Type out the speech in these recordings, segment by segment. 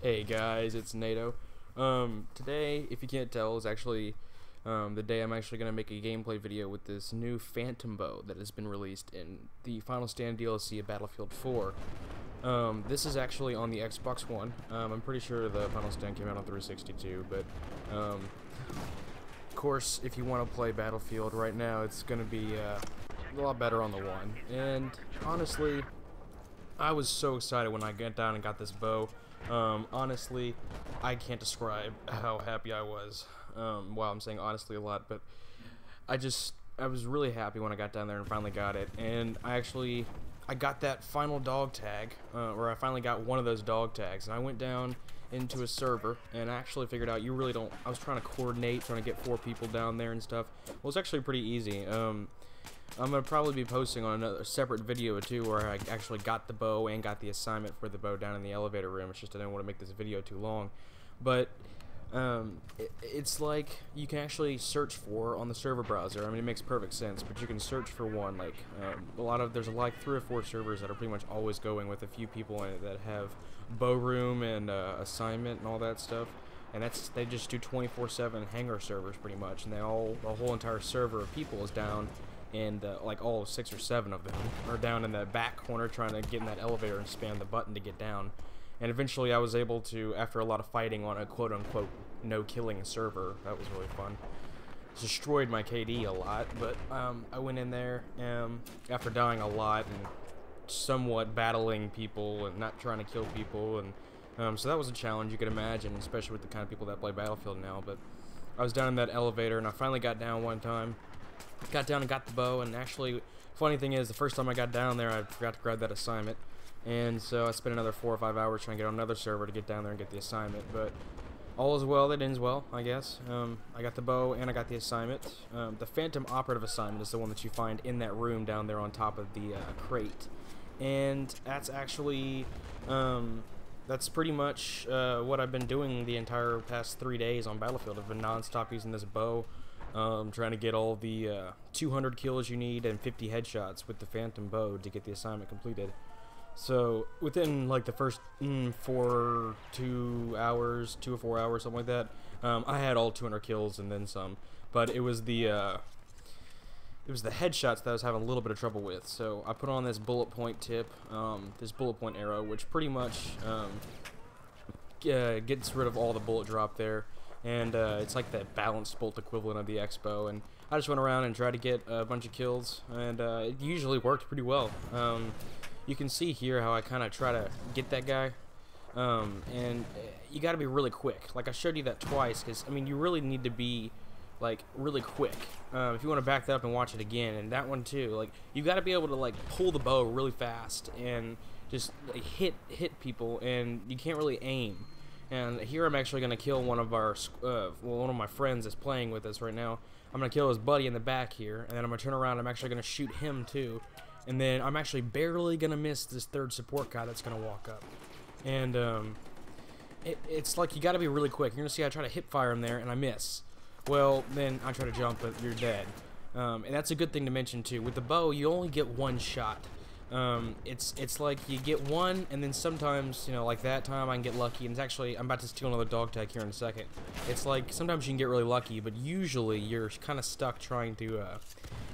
Hey guys, it's NATO. Today, if you can't tell, is actually the day I'm actually going to make a gameplay video with this new Phantom Bow that has been released in the Final Stand DLC of Battlefield 4. This is actually on the Xbox One. I'm pretty sure the Final Stand came out on 360 too, but of course, if you want to play Battlefield right now, it's going to be a lot better on the One. And honestly, I was so excited when I got down and got this bow. Honestly, I can't describe how happy I was. Wow, I'm saying honestly a lot, but I was really happy when I got down there and finally got it. And I got that final dog tag, or I finally got one of those dog tags, and I went down into a server and I actually figured out I was trying to coordinate, trying to get 4 people down there and stuff. Well, it's actually pretty easy. I'm going to probably be posting on another separate video or two where I actually got the bow and got the assignment for the bow down in the elevator room. It's just I didn't want to make this video too long. But it's like you can actually search for on the server browser. I mean, it makes perfect sense, but you can search for one. Like there's like 3 or 4 servers that are pretty much always going with a few people in it that have bow room and assignment and all that stuff. And they just do 24/7 hangar servers pretty much, and the whole entire server of people is down. And like all 6 or 7 of them are down in that back corner trying to get in that elevator and spam the button to get down. And eventually I was able to, after a lot of fighting on a quote-unquote no-killing server, that was really fun. Destroyed my KD a lot, but I went in there after dying a lot and somewhat battling people and not trying to kill people. And so that was a challenge you could imagine, especially with the kind of people that play Battlefield now. But I was down in that elevator and I finally got down one time. Got down and got the bow, and actually, funny thing is, the first time I got down there, I forgot to grab that assignment, and so I spent another 4 or 5 hours trying to get on another server to get down there and get the assignment, but all is well that ends well, I guess. I got the bow, and I got the assignment. The Phantom Operative assignment is the one that you find in that room down there on top of the crate, and that's actually, that's pretty much what I've been doing the entire past 3 days on Battlefield. I've been non-stop using this bow. Trying to get all the 200 kills you need and 50 headshots with the Phantom Bow to get the assignment completed. So within like the first 2 or 4 hours, something like that, I had all 200 kills and then some. But it was the headshots that I was having a little bit of trouble with. So I put on this bullet point tip, this bullet point arrow, which pretty much gets rid of all the bullet drop there. And it's like the balanced bolt equivalent of the X-Bow, and I just went around and tried to get a bunch of kills, and it usually worked pretty well. You can see here how I kind of try to get that guy, and you got to be really quick. Like I showed you that twice, because I mean you really need to be like really quick if you want to back that up and watch it again. And that one too, like you got to be able to like pull the bow really fast and just like, hit people, and you can't really aim. And here I'm actually going to kill one of one of my friends that's playing with us right now. I'm going to kill his buddy in the back here, and then I'm going to turn around and I'm actually going to shoot him too. And then I'm actually barely going to miss this 3rd support guy that's going to walk up. And it's like you got to be really quick. You're going to see I try to hip fire him there, and I miss. Well, then I try to jump, but you're dead. And that's a good thing to mention too. With the bow, you only get 1 shot. It's like you get one, and then sometimes, you know, like that time I can get lucky, and it's actually, I'm about to steal another dog tag here in a second. It's like, sometimes you can get really lucky, but usually you're kind of stuck trying to,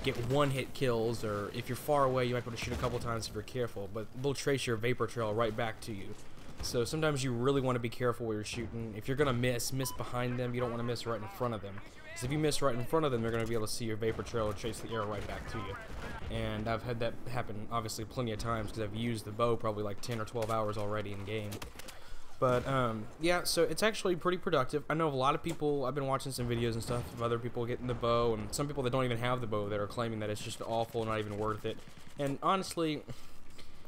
get 1-hit kills, or if you're far away, you might be able to shoot a couple times if you're careful, but they'll trace your vapor trail right back to you. So sometimes you really want to be careful where you're shooting. If you're gonna miss behind them, you don't want to miss right in front of them. Because if you miss right in front of them, they're going to be able to see your vapor trail and chase the arrow right back to you. And I've had that happen, obviously, plenty of times because I've used the bow probably like 10 or 12 hours already in game. But yeah, so it's actually pretty productive. I know of a lot of people. I've been watching some videos and stuff of other people getting the bow, and some people that don't even have the bow that are claiming that it's just awful, not even worth it. And honestly,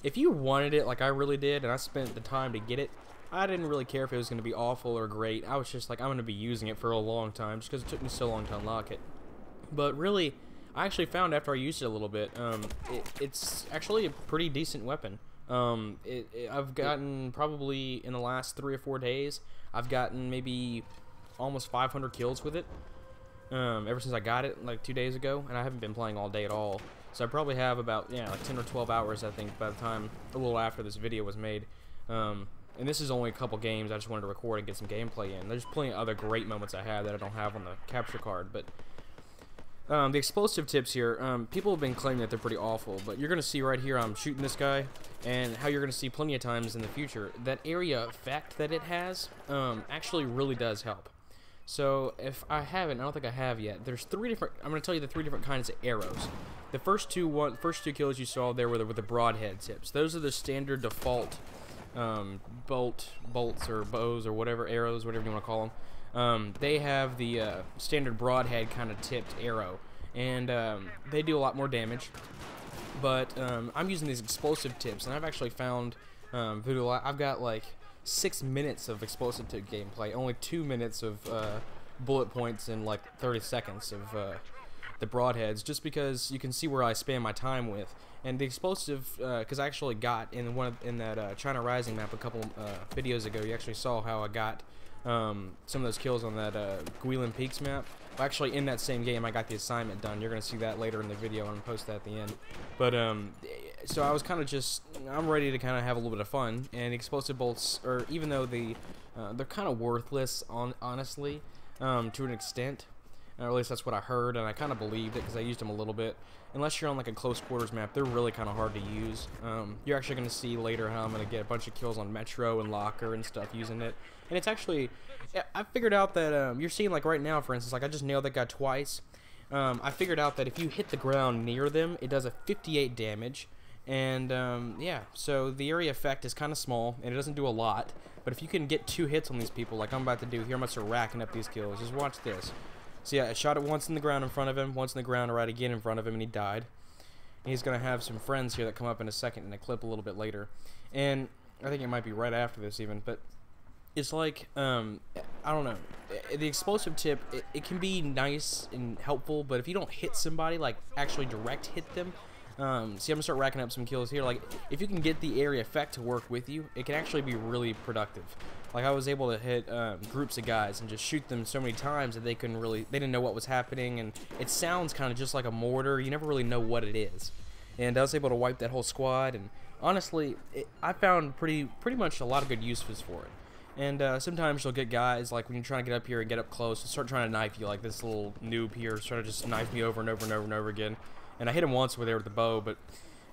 if you wanted it like I really did, and I spent the time to get it, I didn't really care if it was going to be awful or great. I was just like, I'm going to be using it for a long time, just because it took me so long to unlock it. But really, I actually found after I used it a little bit, it's actually a pretty decent weapon. I've gotten probably in the last 3 or 4 days, I've gotten maybe almost 500 kills with it. Ever since I got it like 2 days ago, and I haven't been playing all day at all. So I probably have about like 10 or 12 hours, I think, by the time a little after this video was made. And this is only a couple games. I just wanted to record and get some gameplay in. There's plenty of other great moments I have that I don't have on the capture card, but the explosive tips here, people have been claiming that they're pretty awful, but you're going to see right here I'm shooting this guy, and how you're going to see plenty of times in the future, that area effect that it has actually really does help. So if I haven't, I don't think I have yet, there's 3 different, I'm going to tell you the 3 different kinds of arrows. The first two kills you saw there were with the broadhead tips. Those are the standard default bolts or bows or whatever, arrows, whatever you want to call them. They have the standard broadhead kind of tipped arrow, and they do a lot more damage. But I'm using these explosive tips, and I've actually found I've got like 6 minutes of explosive tip gameplay, only 2 minutes of bullet points, and like 30 seconds of the broadheads, just because you can see where I spend my time with. And the explosive, because I actually got in that China Rising map a couple videos ago, you actually saw how I got some of those kills on that Guilin Peaks map. Well, actually, in that same game, I got the assignment done. You're going to see that later in the video, and I'm going to post that at the end. But, so I was kind of just, I'm ready to kind of have a little bit of fun, and explosive bolts, or even though they're kind of worthless, honestly, to an extent. Or at least that's what I heard, and I kind of believed it because I used them a little bit. Unless you're on like a close quarters map, they're really kind of hard to use. You're actually going to see later how I'm going to get a bunch of kills on Metro and Locker and stuff using it. And it's actually, I figured out that you're seeing like right now, for instance, like I just nailed that guy twice. I figured out that if you hit the ground near them, it does a 58 damage. And yeah, so the area effect is kind of small, and it doesn't do a lot. But if you can get 2 hits on these people, like I'm about to do here, I'm going to start racking up these kills. Just watch this. So yeah, I shot it once in the ground in front of him, once in the ground right again in front of him, and he died. And he's going to have some friends here that come up in a second in a clip a little bit later. And I think it might be right after this even, but it's like, I don't know. The explosive tip, it can be nice and helpful, but if you don't hit somebody, like actually direct hit them, see, I'm going to start racking up some kills here. Like, if you can get the area effect to work with you, it can actually be really productive. Like, I was able to hit groups of guys and just shoot them so many times that they didn't know what was happening, and it sounds kind of just like a mortar. You never really know what it is. And I was able to wipe that whole squad, and honestly, I found pretty much a lot of good uses for it. And sometimes you'll get guys, like when you're trying to get up here and get up close, and start trying to knife you, like this little noob here, trying to just knife me over and over and over and over again. And I hit him once with the bow, but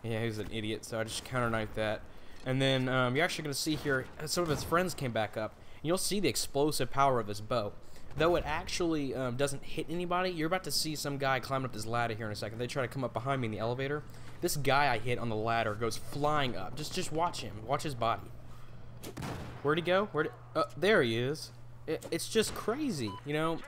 yeah, he was an idiot, so I just counter-knifed that. And then you're actually going to see here, some of his friends came back up. And you'll see the explosive power of his bow. Though it actually doesn't hit anybody, you're about to see some guy climbing up this ladder here in a second. They try to come up behind me in the elevator. This guy I hit on the ladder goes flying up. Just watch him. Watch his body. Where'd he go? There he is. It's just crazy, you know.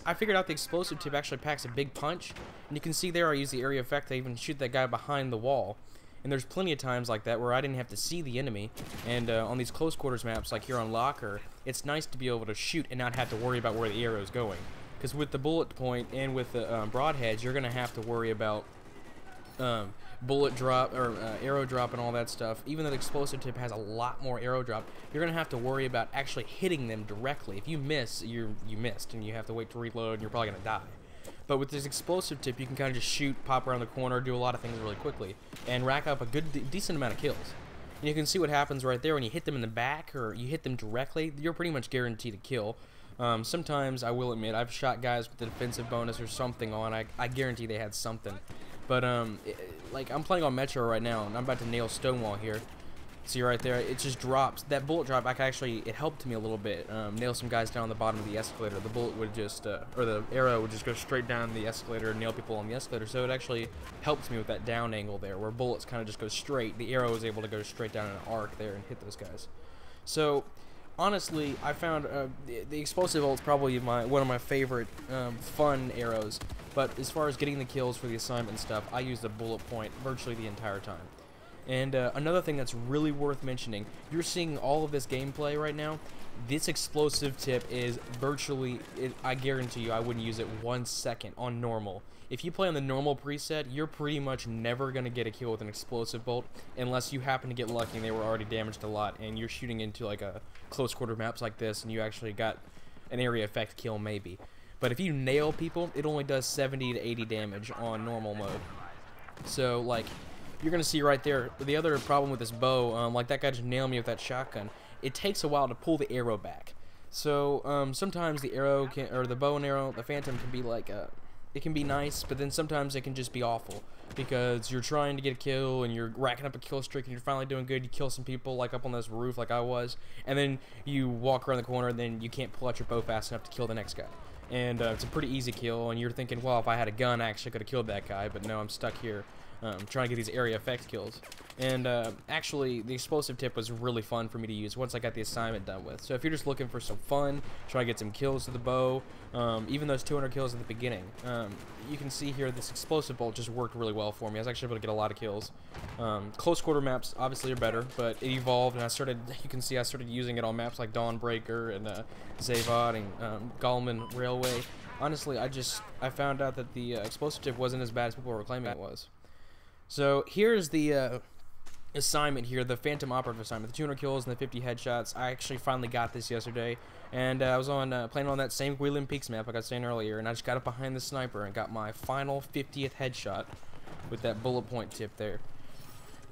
I figured out the explosive tip actually packs a big punch. And you can see there I use the area effect to even shoot that guy behind the wall. And there's plenty of times like that where I didn't have to see the enemy. And on these close quarters maps, like here on Locker, it's nice to be able to shoot and not have to worry about where the arrow is going. Because with the bullet point and with the broadheads, you're going to have to worry about bullet drop or arrow drop and all that stuff. Even though the explosive tip has a lot more arrow drop, you're going to have to worry about actually hitting them directly. If you miss, you missed, and you have to wait to reload, and you're probably going to die. But with this explosive tip, you can kind of just shoot, pop around the corner, do a lot of things really quickly, and rack up a decent amount of kills. And you can see what happens right there when you hit them in the back or you hit them directly. You're pretty much guaranteed to kill. Sometimes, I will admit, I've shot guys with the defensive bonus or something on. I guarantee they had something. But, like, I'm playing on Metro right now, and I'm about to nail Stonewall here. See right there, it just drops. That bullet drop, it helped me a little bit. Nail some guys down the bottom of the escalator. The bullet would just, or the arrow would just go straight down the escalator and nail people on the escalator. So it actually helped me with that down angle there, where bullets kind of just go straight. The arrow was able to go straight down an arc there and hit those guys. So honestly, I found the explosive bolt's probably one of my favorite fun arrows. But as far as getting the kills for the assignment and stuff, I use the bullet point virtually the entire time. And another thing that's really worth mentioning, you're seeing all of this gameplay right now. This explosive tip is virtually, I guarantee you, I wouldn't use it 1 second on normal. If you play on the normal preset, you're pretty much never going to get a kill with an explosive bolt unless you happen to get lucky and they were already damaged a lot and you're shooting into like a close quarter maps like this and you actually got an area effect kill maybe. But if you nail people, it only does 70 to 80 damage on normal mode. So like, you're going to see right there, the other problem with this bow, like that guy just nailed me with that shotgun, it takes a while to pull the arrow back. So sometimes the arrow or the bow and arrow, the Phantom can be like it can be nice, but then sometimes it can just be awful because you're trying to get a kill and you're racking up a kill streak and you're finally doing good. You kill some people like up on this roof like I was, and then you walk around the corner and then you can't pull out your bow fast enough to kill the next guy. And it's a pretty easy kill, and you're thinking, well, if I had a gun, I actually could have killed that guy, but no, I'm stuck here trying to get these area effect kills. And actually, the explosive tip was really fun for me to use once I got the assignment done with. So if you're just looking for some fun, try to get some kills with the bow, even those 200 kills at the beginning, you can see here this explosive bolt just worked really well for me. I was actually able to get a lot of kills. Close quarter maps obviously are better, but it evolved, and you can see I started using it on maps like Dawnbreaker and Zavod and Gallman Railway. Honestly, I found out that the explosive tip wasn't as bad as people were claiming it was. So here's the assignment here, the Phantom Operative assignment, the 200 kills and the 50 headshots. I actually finally got this yesterday, and I was playing on that same Guilin Peaks map like I was saying earlier, and I just got up behind the sniper and got my final 50th headshot with that bullet point tip there.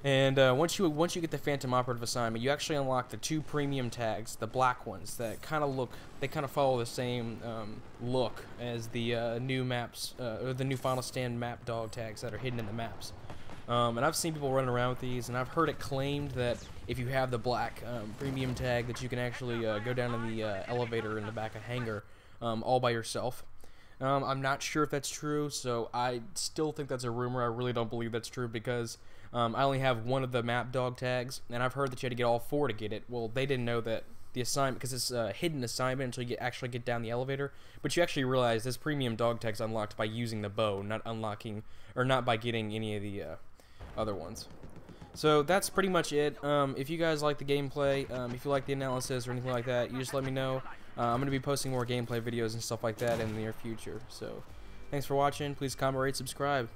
And once you get the Phantom Operative assignment, you actually unlock the 2 premium tags, the black ones that kind of follow the same look as the new maps or the new Final Stand map dog tags that are hidden in the maps. And I've seen people running around with these, and I've heard it claimed that if you have the black premium tag, that you can actually go down in the elevator in the back of hangar all by yourself. I'm not sure if that's true, so I still think that's a rumor. I really don't believe that's true because I only have one of the map dog tags, and I've heard that you had to get all 4 to get it. Well, they didn't know that the assignment, because it's a hidden assignment until you actually get down the elevator, but you actually realize this premium dog tag's unlocked by using the bow, not by getting any of the other ones. So that's pretty much it. If you guys like the gameplay, if you like the analysis or anything like that, you just let me know. I'm going to be posting more gameplay videos and stuff like that in the near future. So thanks for watching. Please comment, rate, subscribe.